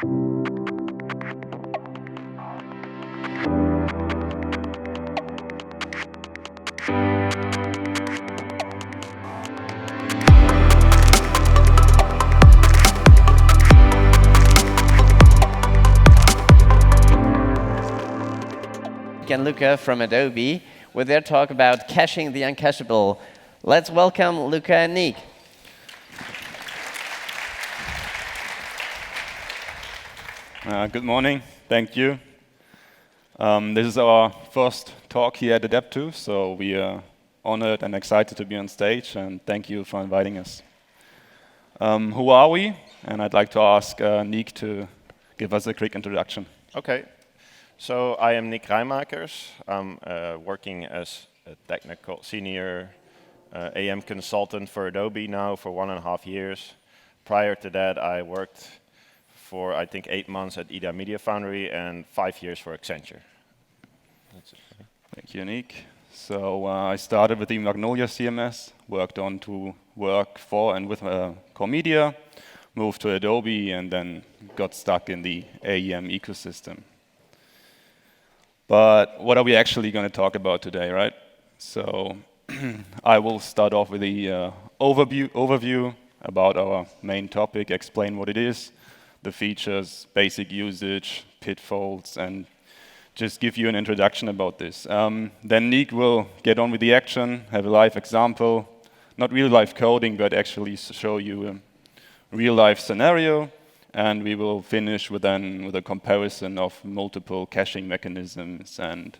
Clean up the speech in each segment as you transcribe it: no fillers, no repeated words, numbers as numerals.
And Luca from Adobe with their talk about caching the uncacheable. Let's welcome Luca and Niek. Good morning. Thank you. This is our first talk here at adaptTo, so we are honored and excited to be on stage, and thank you for inviting us. Who are we? And I'd like to ask Niek to give us a quick introduction. Okay. So I am Niek Raaijmakers. I'm working as a technical senior AM consultant for Adobe now for 1.5 years. Prior to that, I worked for, I think, 8 months at IDA Media Foundry and 5 years for Accenture. That's it. Thank you, Niek. So I started with the Magnolia CMS, worked on to work for and with Core Media, moved to Adobe, and then got stuck in the AEM ecosystem. But what are we actually going to talk about today, right? So I will start off with the overview about our main topic, explain what it is, the features, basic usage, pitfalls, and just give you an introduction about this. Then Niek will get on with the action, have a live example, not real-life coding, but actually show you a real-life scenario. And we will finish with a comparison of multiple caching mechanisms and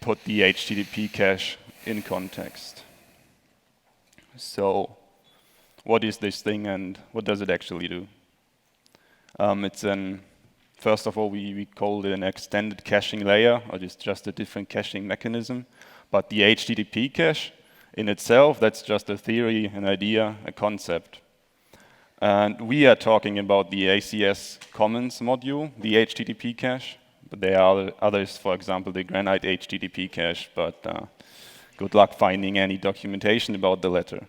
put the HTTP cache in context. So what is this thing and what does it actually do? First of all, we call it an extended caching layer, or just a different caching mechanism. But the HTTP cache in itself, that's just a theory, an idea, a concept. And we are talking about the ACS Commons module, the HTTP cache. But there are others, for example, the Granite HTTP cache, but good luck finding any documentation about the latter.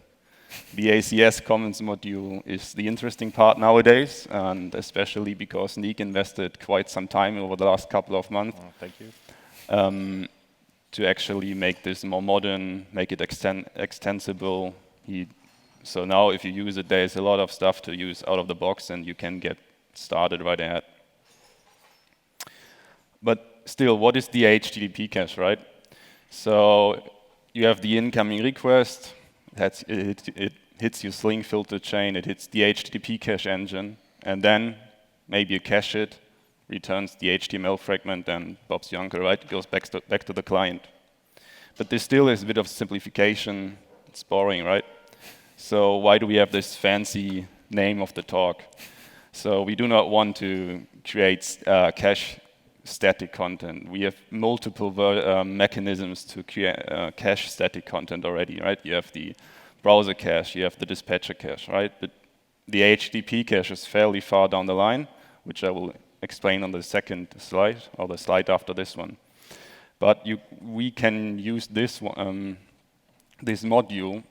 The ACS Commons module is the interesting part nowadays, and especially because Niek invested quite some time over the last couple of months. Oh, thank you. To actually make this more modern, make it extensible. So now if you use it, there's a lot of stuff to use out of the box and you can get started right ahead. But still, what is the HTTP cache, right? So you have the incoming request, it hits your Sling filter chain, it hits the HTTP cache engine, and then maybe you cache it, returns the HTML fragment, and Bob's your uncle, right? It goes back to the client. But there still is a bit of simplification. It's boring, right? So why do we have this fancy name of the talk? So we do not want to create cache static content. We have multiple mechanisms to create cache static content already, right? You have the browser cache, you have the dispatcher cache, right? But the HTTP cache is fairly far down the line, which I will explain on the second slide, or the slide after this one. But we can use this module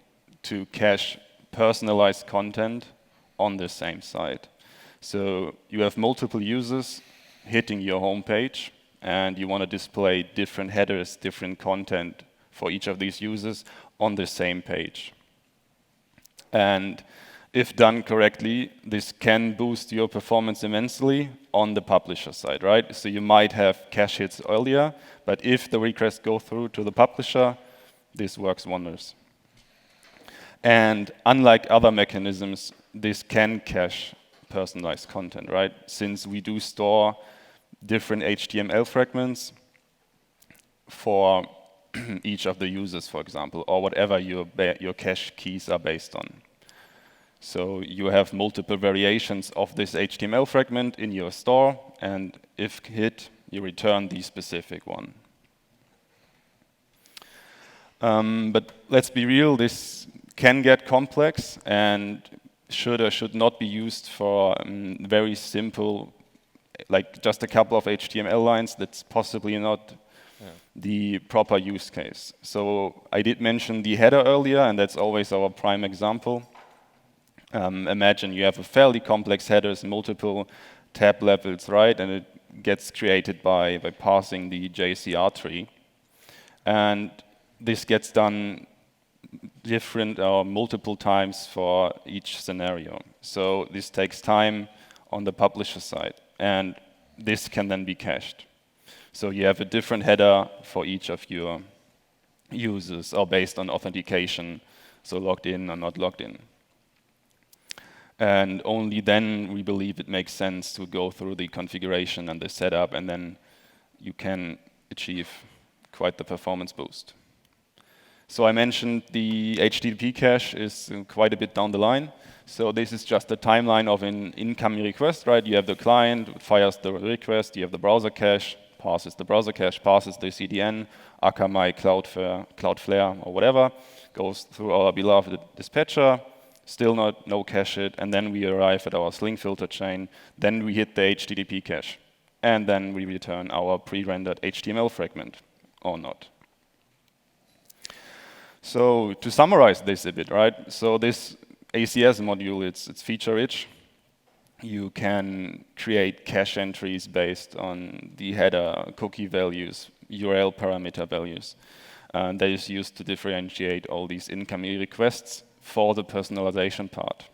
to cache personalized content on the same site. So you have multiple users hitting your home page, and you want to display different headers, different content for each of these users on the same page. And if done correctly, this can boost your performance immensely on the publisher side, right? So you might have cache hits earlier, but if the requests go through to the publisher, this works wonders. And unlike other mechanisms, this can cache personalized content, right? Since we do store different HTML fragments for each of the users, for example, or whatever your cache keys are based on. So you have multiple variations of this HTML fragment in your store, and if hit, you return the specific one. But let's be real, this can get complex and should or should not be used for very simple, like just a couple of HTML lines. That's possibly not the proper use case. So I did mention the header earlier, and that's always our prime example. Imagine you have a fairly complex headers, multiple tab levels, right? And it gets created by parsing the JCR tree. And this gets done different or multiple times for each scenario. So this takes time on the publisher side. And this can then be cached. So you have a different header for each of your users, or based on authentication, so logged in or not logged in. And only then we believe it makes sense to go through the configuration and the setup, and then you can achieve quite the performance boost. So I mentioned the HTTP cache is quite a bit down the line. So this is just a timeline of an incoming request, right? You have the client, fires the request, you have the browser cache, passes the browser cache, passes the CDN, Akamai, Cloudflare, or whatever, goes through our beloved dispatcher, still no cache hit, and then we arrive at our Sling filter chain, then we hit the HTTP cache, and then we return our pre-rendered HTML fragment, or not. So to summarize this a bit, right? So this ACS module, it's feature-rich. You can create cache entries based on the header, cookie values, URL parameter values. And that is used to differentiate all these incoming requests for the personalization part.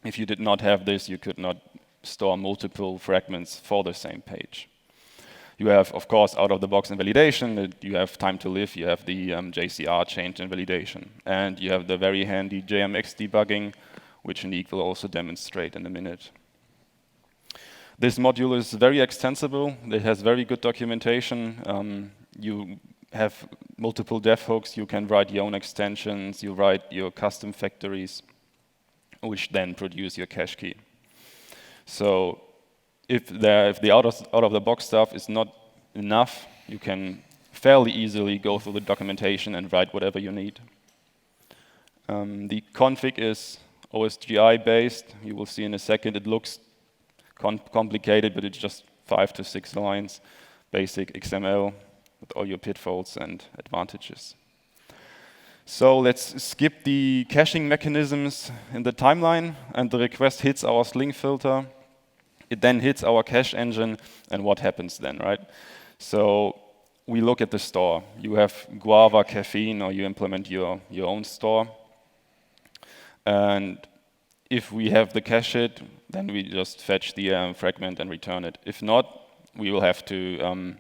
If you did not have this, you could not store multiple fragments for the same page. You have, of course, out-of-the-box invalidation. You have time to live. You have the JCR change invalidation. And you have the very handy JMX debugging, which Niek will also demonstrate in a minute. This module is very extensible. It has very good documentation. You have multiple dev hooks. You can write your own extensions. You write your custom factories, which then produce your cache key. So if the out-of-the-box stuff is not enough, you can fairly easily go through the documentation and write whatever you need. The config is OSGI based. You will see in a second it looks complicated, but it's just 5 to 6 lines, basic XML with all your pitfalls and advantages. So let's skip the caching mechanisms in the timeline, and the request hits our Sling filter. It then hits our cache engine, and what happens then, right? So we look at the store. You have Guava, Caffeine, or you implement your own store. And if we have the cache hit, then we just fetch the fragment and return it. If not, we will have to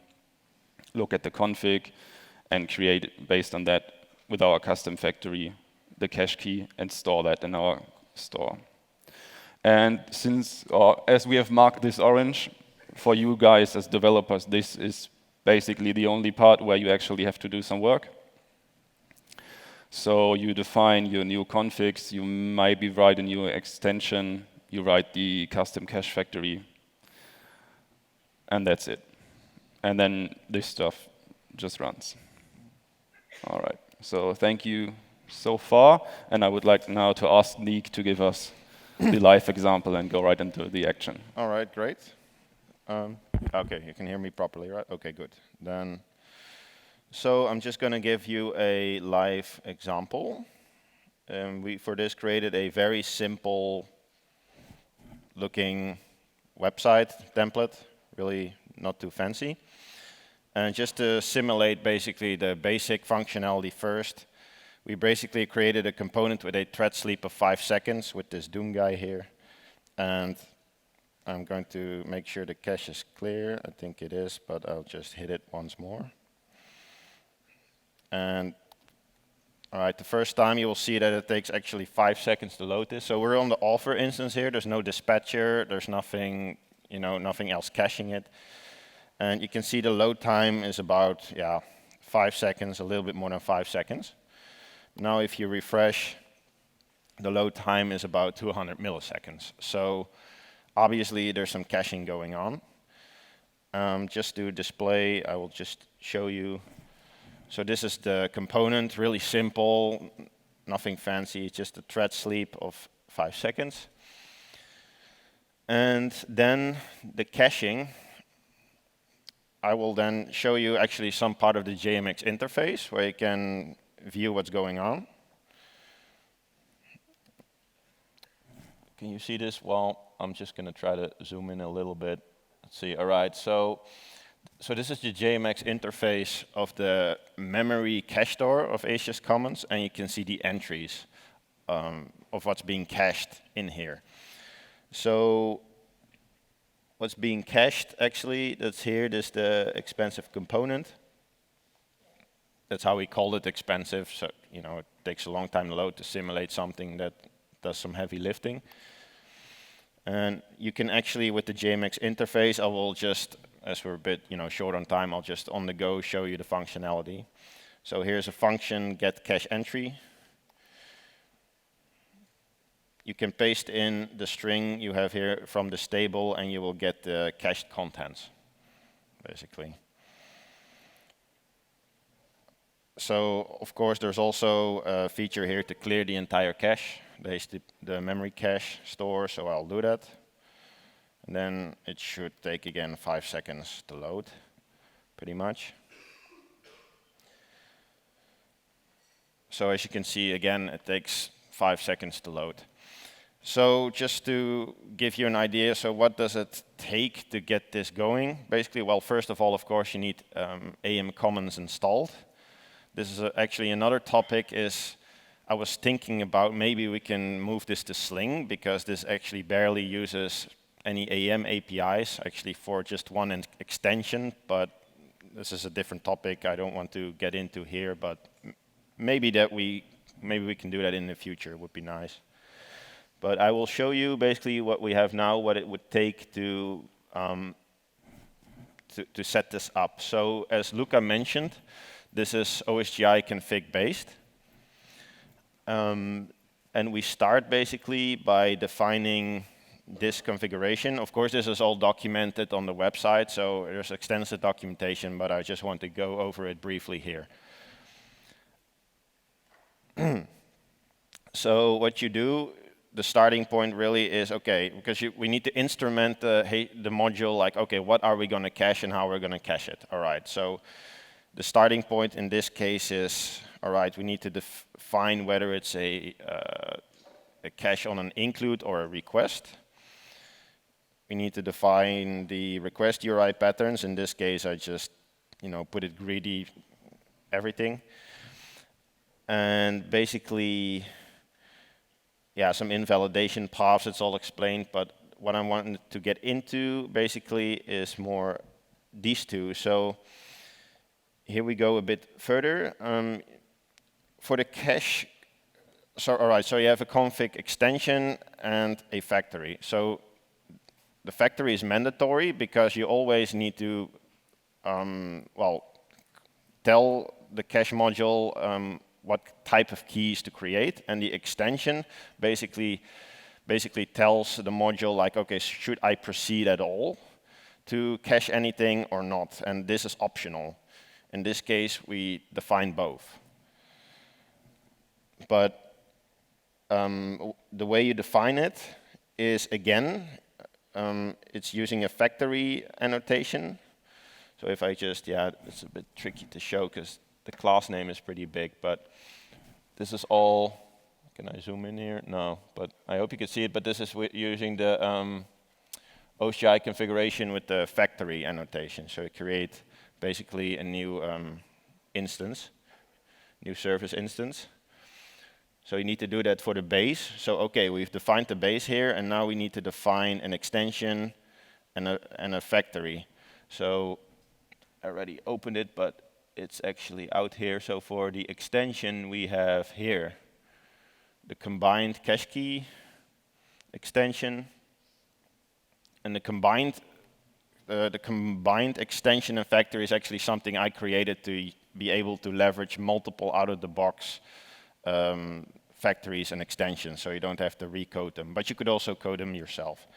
look at the config and create, based on that, with our custom factory, the cache key and store that in our store. And since, as we have marked this orange, for you guys as developers, this is basically the only part where you actually have to do some work. So you define your new configs, you maybe write a new extension, you write the custom cache factory, and that's it. And then this stuff just runs. All right, so thank you so far, and I would like now to ask Niek to give us the live example and go right into the action. All right, great. Okay, you can hear me properly, right? Okay, good. Then, so I'm just going to give you a live example. We, for this, created a very simple looking website template, really not too fancy. And just to simulate basically the basic functionality first, we basically created a component with a thread sleep of 5 seconds with this Doom guy here. And I'm going to make sure the cache is clear. I think it is, but I'll just hit it once more. And all right, the first time you will see that it takes actually 5 seconds to load this. So we're on the offer instance here. There's no dispatcher. There's nothing, nothing else caching it. And you can see the load time is about 5 seconds, a little bit more than 5 seconds. Now if you refresh, the load time is about 200 milliseconds. So obviously there's some caching going on. Just to display, I will just show you. So this is the component, really simple, nothing fancy, just a thread sleep of 5 seconds. And then the caching, I will then show you actually some part of the JMX interface where you can view what's going on. can you see this? Well, I'm just going to try to zoom in a little bit. Let's see. All right. So this is the JMX interface of the memory cache store of HCS Commons, and you can see the entries of what's being cached in here. So what's being cached, actually, that's here, this is the expensive component. That's how we call it expensive. So, you know, it takes a long time to load to simulate something that does some heavy lifting. And you can actually, with the JMX interface, I will just, as we're a bit, you know, short on time, I'll just on the go show you the functionality. So here's a function, get cache entry. You can paste in the string you have here from this table, and you will get the cached contents, basically. So, of course, there's also a feature here to clear the entire cache, the memory cache store, so I'll do that. And then it should take, again, 5 seconds to load, pretty much. So as you can see, again, it takes 5 seconds to load. So just to give you an idea, so what does it take to get this going? Basically, well, first of all, of course, you need AM Commons installed. This is actually another topic is, I was thinking about maybe we can move this to Sling, because this actually barely uses any AM APIs, actually for just one extension, but this is a different topic I don't want to get into here, but maybe we can do that in the future, it would be nice. But I will show you basically what we have now, what it would take to set this up. So as Luca mentioned, this is OSGI config based. And we start basically by defining this configuration. Of course, this is all documented on the website, so there's extensive documentation, but I just want to go over it briefly here. So what you do, the starting point really is, okay, because we need to instrument the module, like, okay, what are we going to cache and how we're going to cache it? All right, so the starting point in this case is, all right, we need to define whether it's a cache on an include or a request. We need to define the request URI patterns. In this case, I just, you know, put it greedy, everything. And basically, yeah, some invalidation paths, it's all explained, but what I wanted to get into basically is more these two. So here we go a bit further. For the cache, so all right, so you have a config extension and a factory. So the factory is mandatory because you always need to, well, tell the cache module what type of keys to create, and the extension basically tells the module, like, okay, should I proceed at all to cache anything or not? And this is optional. In this case, we define both. But the way you define it is, again, it's using a factory annotation. So if I just, yeah, it's a bit tricky to show because the class name is pretty big, but this is all, can I zoom in here? No, but I hope you can see it, but this is using the OSGI configuration with the factory annotation. So you create basically a new instance, new service instance. So you need to do that for the base. So okay, we've defined the base here, and now we need to define an extension and a factory. So I already opened it, but it's actually out here. So for the extension, we have here the combined cache key extension, and the combined extension and factory is actually something I created to be able to leverage multiple out-of-the-box factories and extensions, so you don't have to recode them. But you could also code them yourself.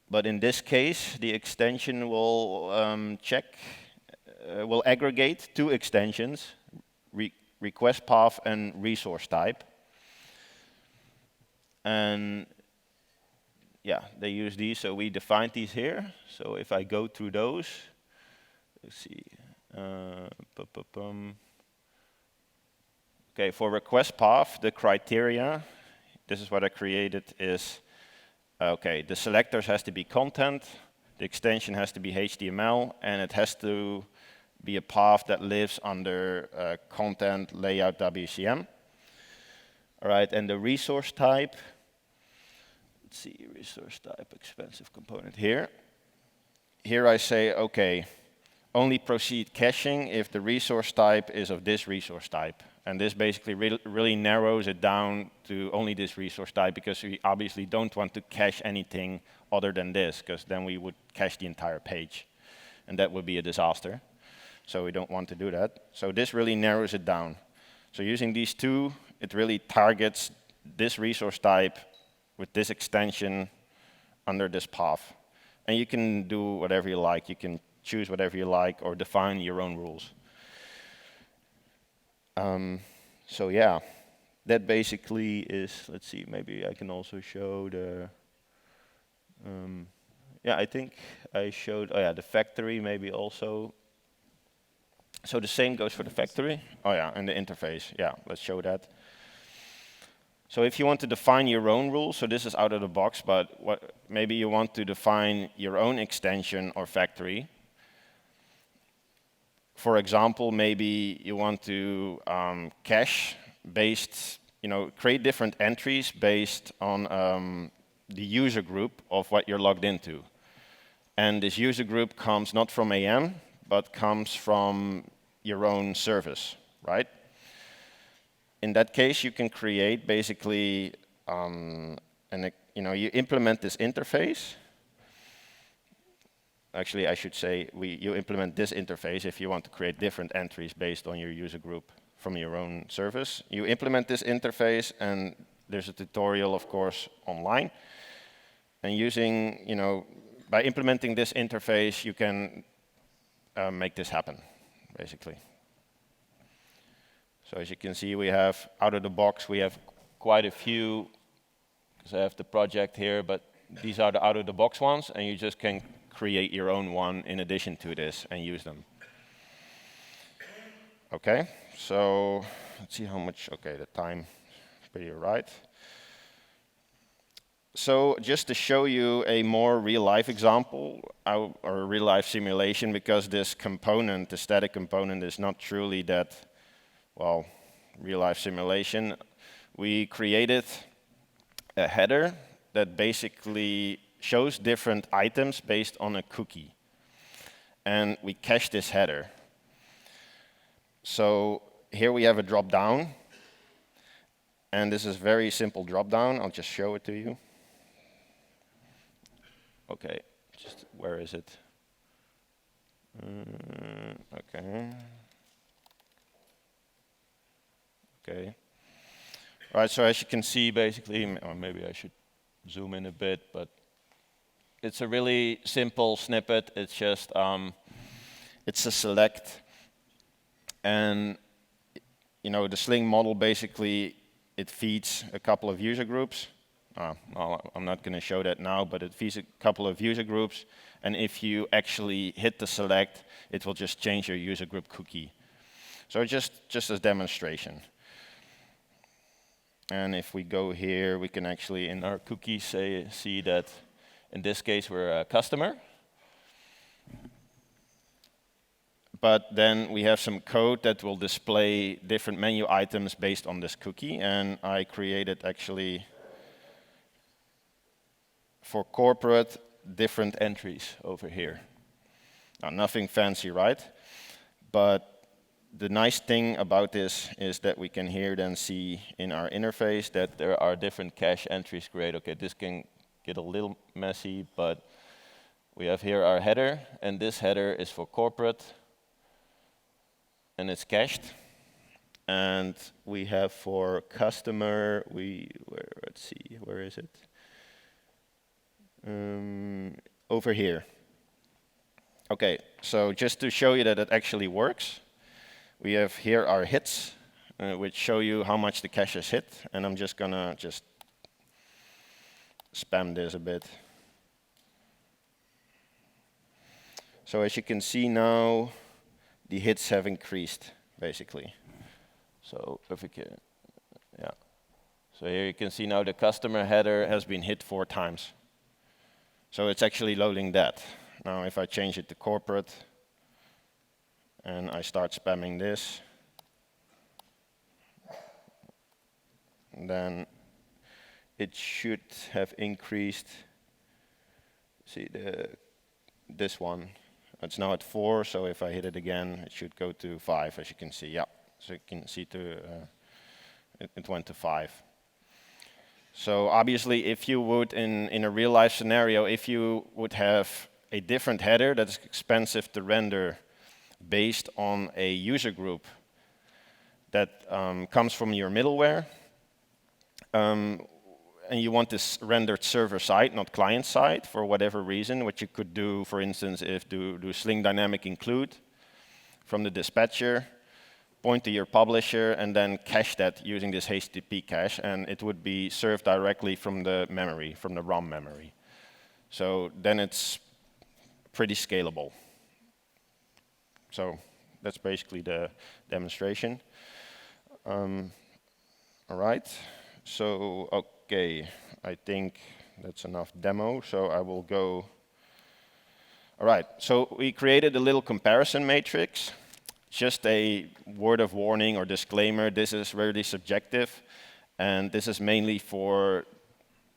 But in this case, the extension will will aggregate two extensions, request path and resource type. And yeah, they use these, so we defined these here. So if I go through those, let's see. Okay, for request path, the criteria this is what I created, is, okay, the selectors has to be content, the extension has to be HTML, and it has to be a path that lives under content layout WCM. All right, and the resource type, let's see, resource type, expensive component here. Here I say, okay, only proceed caching if the resource type is of this resource type. And this basically really narrows it down to only this resource type, because we obviously don't want to cache anything other than this, because then we would cache the entire page. And that would be a disaster. So we don't want to do that. So this really narrows it down. So using these two, it really targets this resource type with this extension under this path. And you can do whatever you like. You can choose whatever you like or define your own rules. So yeah, that basically is, let's see, maybe I can also show the, yeah, I think I showed, oh yeah, the factory maybe also. So the same goes for the factory. Oh yeah, and the interface, yeah, let's show that. So if you want to define your own rules, so this is out of the box, but maybe you want to define your own extension or factory. For example, maybe you want to cache based, create different entries based on the user group of what you're logged into. And this user group comes not from AM, but comes from your own service, right? In that case, you can create basically, you implement this interface. Actually, I should say you implement this interface if you want to create different entries based on your user group from your own service. You implement this interface, and there's a tutorial, of course, online. And by implementing this interface, you can make this happen, basically. So as you can see, we have out of the box, we have quite a few, because I have the project here, but these are the out of the box ones, and you just can create your own one in addition to this and use them. Okay, so let's see how much, okay, the time is pretty right. So just to show you a more real-life example, or a real-life simulation, because this component, the static component, is not truly that, well, real-life simulation. We created a header that basically shows different items based on a cookie. And we cache this header. So here we have a drop-down. And this is a very simple drop-down. I'll just show it to you. Okay, just where is it? Okay. Okay. All right, so as you can see, basically, or maybe I should zoom in a bit, but it's a really simple snippet. It's just, it's a select. And, the Sling model basically, it feeds a couple of user groups. Well, I'm not going to show that now, but it feeds a couple of user groups. And if you actually hit the select, it will just change your user group cookie. So just as demonstration. And if we go here, we can actually, in our cookies, see that in this case, we're a customer. But then we have some code that will display different menu items based on this cookie. And I created actually, for corporate, different entries over here. Now, nothing fancy, right? But the nice thing about this is that we can here then see in our interface that there are different cache entries created. Okay, this can get a little messy, but we have here our header, and this header is for corporate, and it's cached. And we have for customer, let's see, where is it? Over here. Okay, so just to show you that it actually works, we have here our hits, which show you how much the cache is hit, and I'm just gonna spam this a bit. So as you can see now, the hits have increased, basically. So if we can, yeah. So here you can see now the customer header has been hit 4 times. So it's actually loading that. Now if I change it to corporate and I start spamming this, then it should have increased. See this one. It's now at 4, so if I hit it again, it should go to 5, as you can see. Yeah, so you can see it went to 5. So obviously, if you would, in a real-life scenario, if you would have a different header that is expensive to render based on a user group that comes from your middleware, and you want this rendered server-side, not client-side, for whatever reason, what you could do, for instance, if do Sling dynamic include from the dispatcher, point to your publisher, and then cache that using this HTTP cache, and it would be served directly from the memory, from the ROM memory. So then it's pretty scalable. So that's basically the demonstration. All right. So, okay, I think that's enough demo, so I will go. All right, so we created a little comparison matrix. Just a word of warning or disclaimer, this is really subjective, and this is mainly for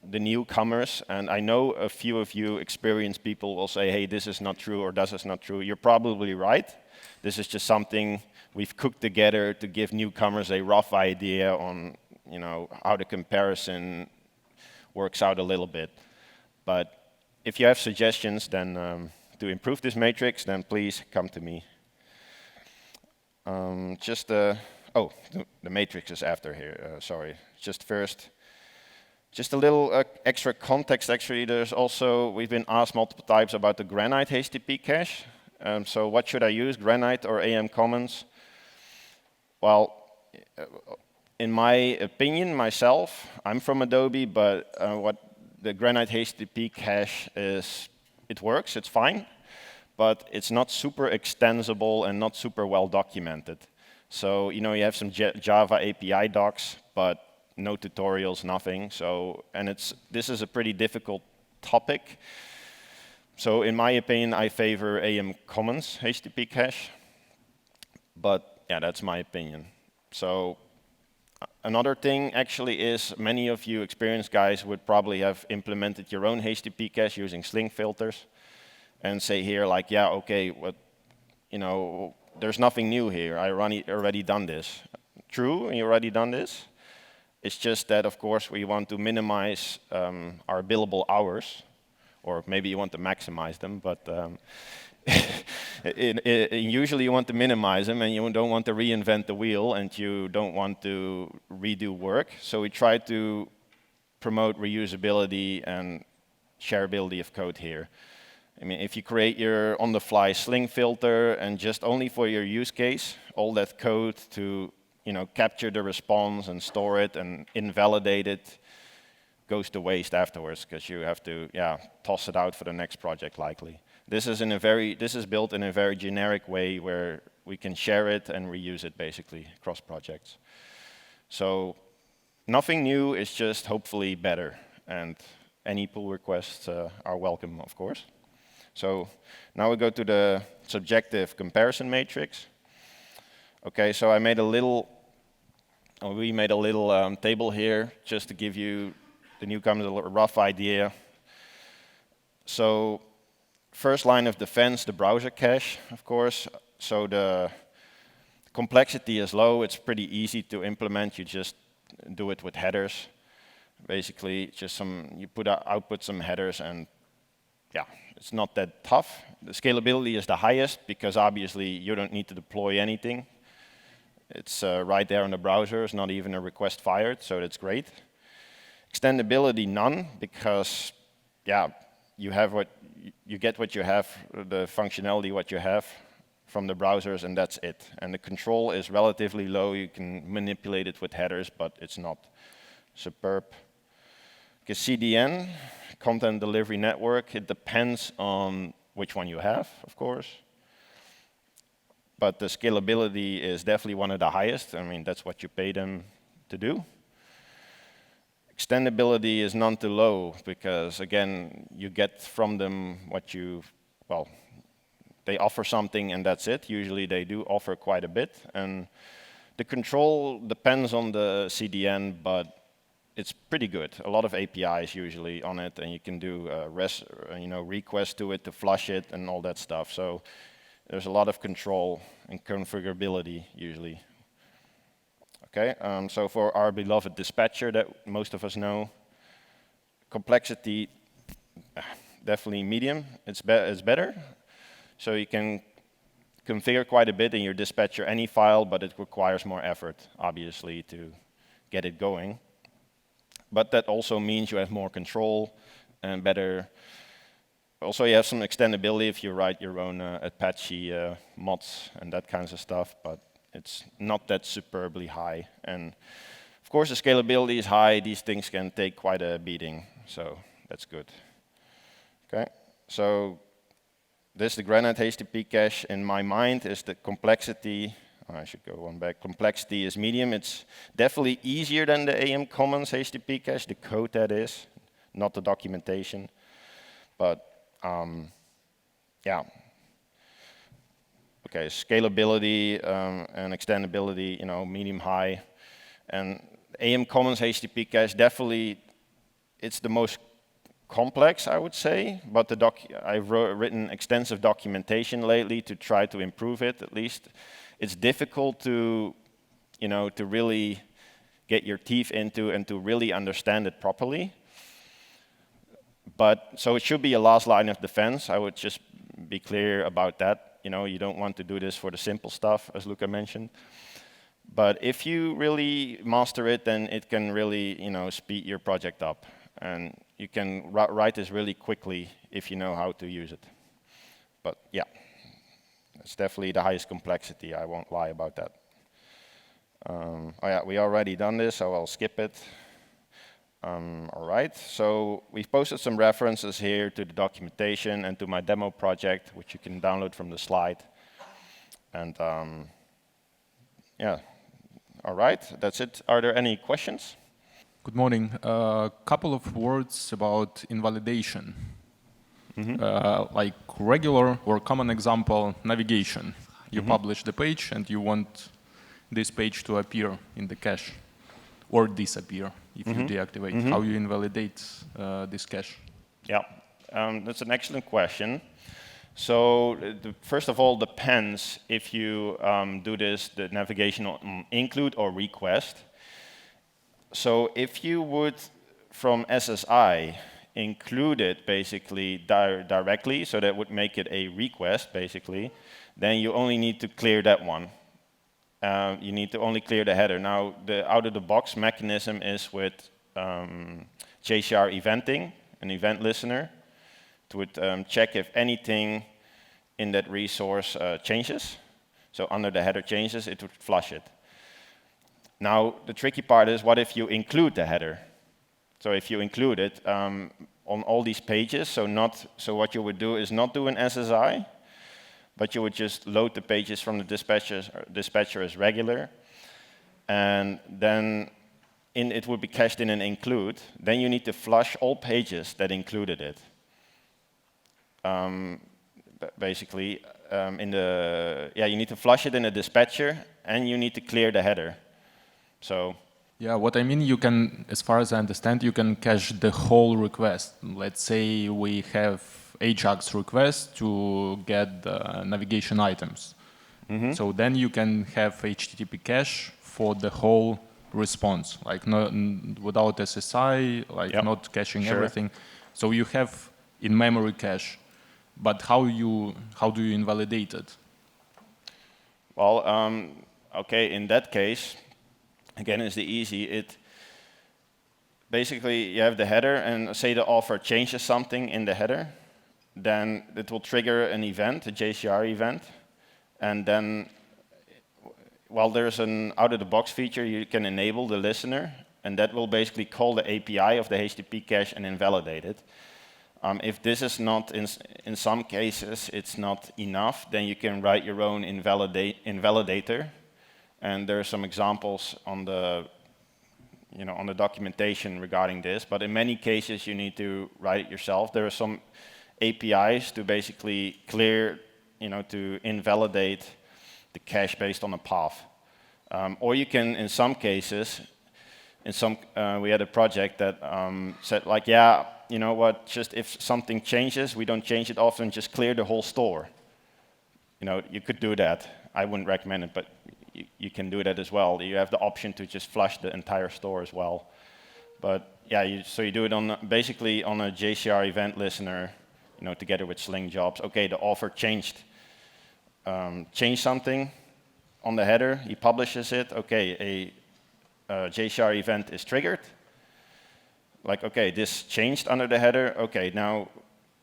the newcomers. And I know a few of you experienced people will say, hey, this is not true or this is not true. You're probably right. This is just something we've cooked together to give newcomers a rough idea on how the comparison works out a little bit. But if you have suggestions then to improve this matrix, then please come to me. The matrix is after here, sorry. Just first, just a little extra context actually. We've been asked multiple times about the Granite HTTP cache. So what should I use, Granite or AM Commons? Well, in my opinion, myself, I'm from Adobe, but what the Granite HTTP cache is, it works, it's fine, but it's not super extensible and not super well documented. So, you have some Java API docs, but no tutorials, nothing. So, this is a pretty difficult topic. So, in my opinion, I favor AM Commons HTTP cache, but yeah, that's my opinion. So, another thing actually is many of you experienced guys would probably have implemented your own HTTP cache using Sling filters and say here like, yeah, okay, there's nothing new here. I already done this. True, you already done this. It's just that, of course, we want to minimize our billable hours, or maybe you want to maximize them, but usually you want to minimize them and you don't want to reinvent the wheel and you don't want to redo work. So we try to promote reusability and shareability of code here. I mean, if you create your on-the-fly Sling filter and just only for your use case, all that code to capture the response and store it and invalidate it goes to waste afterwards because you have to toss it out for the next project likely. This is built in a very generic way where we can share it and reuse it basically across projects. So nothing new, it's just hopefully better. And any pull requests are welcome, of course. So now we go to the subjective comparison matrix. Okay, so we made a little table here just to give you the newcomers a rough idea. So first line of defense, the browser cache, of course. So the complexity is low. It's pretty easy to implement. You just do it with headers. Basically, just you output some headers, and yeah, it's not that tough. The scalability is the highest because obviously you don't need to deploy anything. It's right there in the browser. It's not even a request fired, so that's great. Extendability, none, because yeah, you get what you have, the functionality what you have from the browsers, and that's it. And the control is relatively low. You can manipulate it with headers, but it's not superb. Because CDN, Content Delivery Network, it depends on which one you have, of course. But the scalability is definitely one of the highest. I mean, that's what you pay them to do. Extendability is none too low because, again, you get from them what you, well, they offer something and that's it. Usually they do offer quite a bit. And the control depends on the CDN, but it's pretty good. A lot of APIs usually on it, and you can do requests to it to flush it and all that stuff. So there's a lot of control and configurability usually. Okay, so for our beloved dispatcher that most of us know, complexity, definitely medium. It's better. So you can configure quite a bit in your dispatcher any file, but it requires more effort, obviously, to get it going. But that also means you have more control and better. Also, you have some extendability if you write your own Apache mods and that kinds of stuff, but it's not that superbly high. And of course, the scalability is high. These things can take quite a beating, so that's good. Okay, so this, the Granite HTTP cache, in my mind, is the complexity. I should go one back. Complexity is medium. It's definitely easier than the AM Commons HTTP cache, the code that is, not the documentation. But yeah. Okay, scalability and extendability, medium high. And AM Commons HTTP cache, definitely, it's the most complex, I would say. But I've written extensive documentation lately to try to improve it, at least. It's difficult to, to really get your teeth into and to really understand it properly. But so it should be a last line of defense. I would just be clear about that. You don't want to do this for the simple stuff, as Luca mentioned. But if you really master it, then it can really, speed your project up. And you can write this really quickly if you know how to use it. But yeah. It's definitely the highest complexity, I won't lie about that. Oh yeah, we already done this, so I'll skip it. All right, so we've posted some references here to the documentation and to my demo project, which you can download from the slide. And yeah, all right, that's it. Are there any questions? Good morning. A couple of words about invalidation. Like regular or common example, navigation. You publish the page and you want this page to appear in the cache or disappear if you deactivate. How you invalidate this cache? Yeah, that's an excellent question. So first of all, depends if you do this, the navigation on include or request. So if you would, from SSI, include it basically directly, so that would make it a request basically, then you only need to clear that one. You need to only clear the header. Now, the out-of-the-box mechanism is with JCR eventing, an event listener. It would check if anything in that resource changes. So under the header changes, it would flush it. Now, the tricky part is, what if you include the header? So if you include it on all these pages, so what you would do is not do an SSI, but you would just load the pages from the dispatcher as regular, and then it would be cached in an include. Then you need to flush all pages that included it. Basically, you need to flush it in a dispatcher, and you need to clear the header. So. Yeah, what I mean, you can, as far as I understand, you can cache the whole request. Let's say we have Ajax request to get the navigation items. So then you can have HTTP cache for the whole response, like without SSI, like not caching everything. So you have in-memory cache, but how do you invalidate it? Well, okay, in that case, again, it's the easy. Basically, you have the header, and say the author changes something in the header, then it will trigger an event, a JCR event, and then, while there's an out-of-the-box feature, you can enable the listener, and that will basically call the API of the HTTP cache and invalidate it. If this is not, in some cases, it's not enough, then you can write your own invalidator. And there are some examples on the on the documentation regarding this, but in many cases you need to write it yourself. There are some APIs to basically clear, to invalidate the cache based on a path. Or you can, in some cases, we had a project that said like, yeah, you know what, just if something changes, we don't change it often, just clear the whole store. You could do that. I wouldn't recommend it, but you can do that as well. You have the option to just flush the entire store as well. But yeah, so you do it basically on a JCR event listener, together with Sling jobs. Okay, the author changed something on the header. He publishes it. Okay, a JCR event is triggered. Like, okay, this changed under the header. Okay, now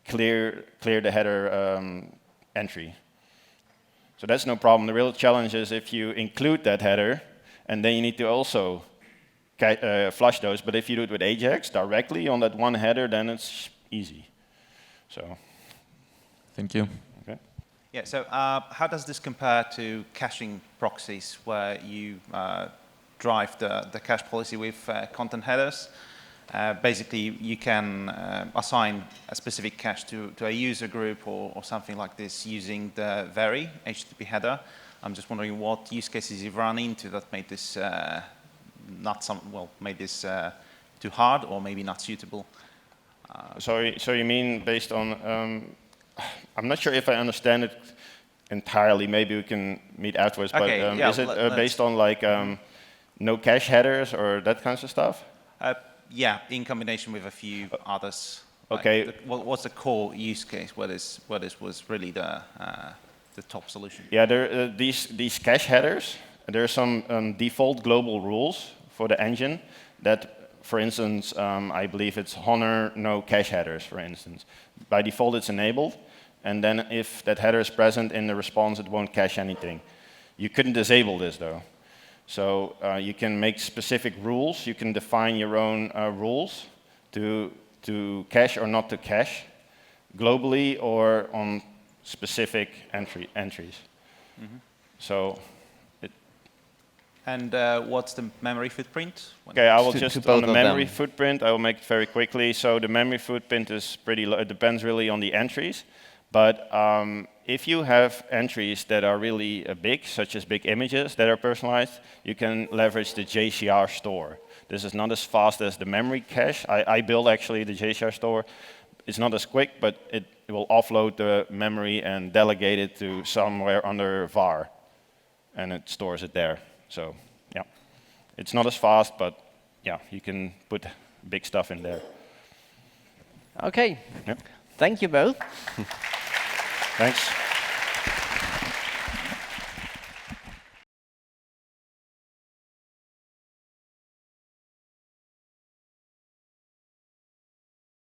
clear the header entry. So that's no problem. The real challenge is if you include that header, and then you need to also flush those. But if you do it with Ajax directly on that one header, then it's easy. So, thank you. Okay. Yeah. So how does this compare to caching proxies, where you drive the cache policy with content headers? Basically, you can assign a specific cache to a user group or something like this using the vary HTTP header. I'm just wondering what use cases you've run into that made this made this too hard or maybe not suitable. So you mean based on? I'm not sure if I understand it entirely. Maybe we can meet afterwards. Okay, but yeah, is it based on like no cache headers or that kinds of stuff? Yeah, in combination with a few others. Okay. Like what's the core use case where this was really the top solution? Yeah, these cache headers. There are some default global rules for the engine that, for instance, I believe it's honor no cache headers, for instance. By default, it's enabled, and then if that header is present in the response, it won't cache anything. You couldn't disable this though. So you can make specific rules. You can define your own rules to cache or not to cache, globally or on specific entries. Mm-hmm. So. And what's the memory footprint? Okay, I will just on the memory footprint. I will make it very quickly. So the memory footprint is pretty low. It depends really on the entries. But if you have entries that are really big, such as big images that are personalized, you can leverage the JCR store. This is not as fast as the memory cache. I built actually the JCR store. It's not as quick, but it will offload the memory and delegate it to somewhere under var, and it stores it there. So yeah, it's not as fast, but yeah, you can put big stuff in there. Okay. Yep. Thank you both. Thanks.